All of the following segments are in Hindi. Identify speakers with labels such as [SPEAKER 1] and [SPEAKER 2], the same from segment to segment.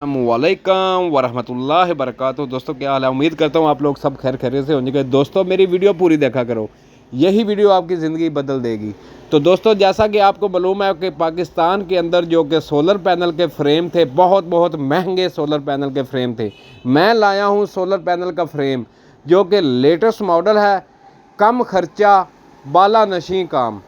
[SPEAKER 1] वालेकुम वरहमतुल्लाहि वबरकातुहू। दोस्तों क्या हाल है, उम्मीद करता हूँ आप लोग सब खैर खैरियत से होंगे। दोस्तों मेरी वीडियो पूरी देखा करो, यही वीडियो आपकी ज़िंदगी बदल देगी। तो दोस्तों जैसा कि आपको मालूम है कि पाकिस्तान के अंदर जो कि सोलर पैनल के फ्रेम थे, बहुत महंगे सोलर पैनल के फ्रेम थे। मैं लाया हूँ सोलर पैनल का फ्रेम जो कि लेटेस्ट मॉडल है, कम खर्चा बाला नशीं काम,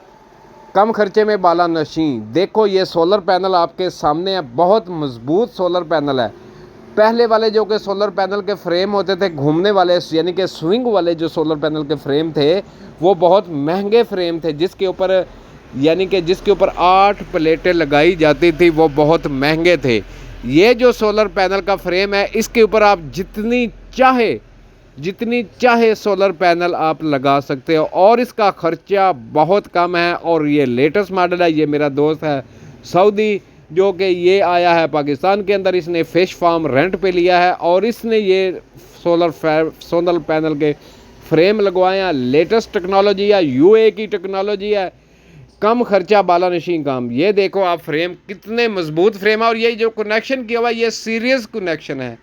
[SPEAKER 1] कम खर्चे में बाला नशीं। देखो ये सोलर पैनल आपके सामने है, बहुत मजबूत सोलर पैनल है। पहले वाले जो कि सोलर पैनल के फ्रेम होते थे घूमने वाले, यानी कि स्विंग वाले जो सोलर पैनल के फ्रेम थे, वो बहुत महंगे फ्रेम थे, जिसके ऊपर यानी कि जिसके ऊपर 8 प्लेटें लगाई जाती थी, वो बहुत महंगे थे। ये जो सोलर पैनल का फ्रेम है, इसके ऊपर आप जितनी चाहे सोलर पैनल आप लगा सकते हो और इसका खर्चा बहुत कम है। और ये लेटेस्ट मॉडल है। ये मेरा दोस्त है सऊदी, जो कि ये आया है पाकिस्तान के अंदर, इसने फिश फार्म रेंट पे लिया है और इसने ये सोलर पैनल के फ्रेम लगवाए हैं। लेटेस्ट टेक्नोलॉजी है, यूए की टेक्नोलॉजी है, कम खर्चा बाला नशीं काम। ये देखो आप फ्रेम कितने मजबूत फ्रेम है और ये जो कनेक्शन किया हुआ है ये सीरियस कनेक्शन है।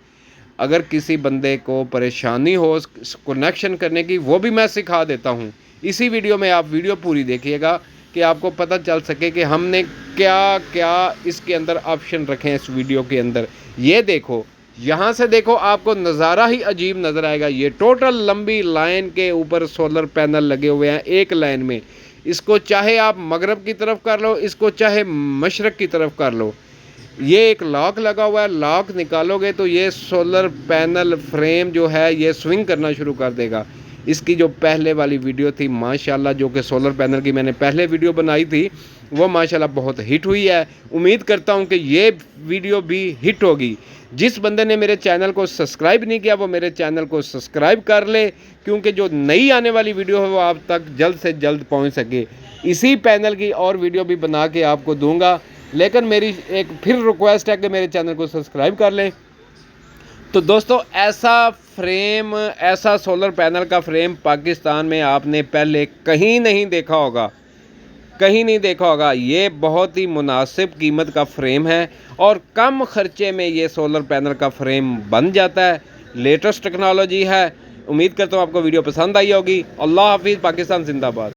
[SPEAKER 1] अगर किसी बंदे को परेशानी हो कनेक्शन करने की, वो भी मैं सिखा देता हूँ। इसी वीडियो में आप वीडियो पूरी देखिएगा कि आपको पता चल सके कि हमने क्या क्या इसके अंदर ऑप्शन रखे हैं इस वीडियो के अंदर। ये देखो, यहाँ से देखो आपको नज़ारा ही अजीब नज़र आएगा। ये टोटल लंबी लाइन के ऊपर सोलर पैनल लगे हुए हैं एक लाइन में। इसको चाहे आप मगरब की तरफ कर लो, इसको चाहे मशरक़ की तरफ कर लो। ये एक लॉक लगा हुआ है, लॉक निकालोगे तो ये सोलर पैनल फ्रेम जो है ये स्विंग करना शुरू कर देगा। इसकी जो पहले वाली वीडियो थी माशाल्लाह, जो कि सोलर पैनल की मैंने पहले वीडियो बनाई थी, वो माशाल्लाह बहुत हिट हुई है। उम्मीद करता हूँ कि ये वीडियो भी हिट होगी। जिस बंदे ने मेरे चैनल को सब्सक्राइब नहीं किया वो मेरे चैनल को सब्सक्राइब कर ले, क्योंकि जो नई आने वाली वीडियो है वो आप तक जल्द से जल्द पहुँच सके। इसी पैनल की और वीडियो भी बना के आपको दूँगा, लेकिन मेरी एक फिर रिक्वेस्ट है कि मेरे चैनल को सब्सक्राइब कर लें। तो दोस्तों ऐसा सोलर पैनल का फ्रेम पाकिस्तान में आपने पहले कहीं नहीं देखा होगा। ये बहुत ही मुनासिब कीमत का फ्रेम है और कम खर्चे में ये सोलर पैनल का फ्रेम बन जाता है। लेटेस्ट टेक्नोलॉजी है। उम्मीद करता हूँ आपको वीडियो पसंद आई होगी। अल्लाह हाफिज़। पाकिस्तान जिंदाबाद।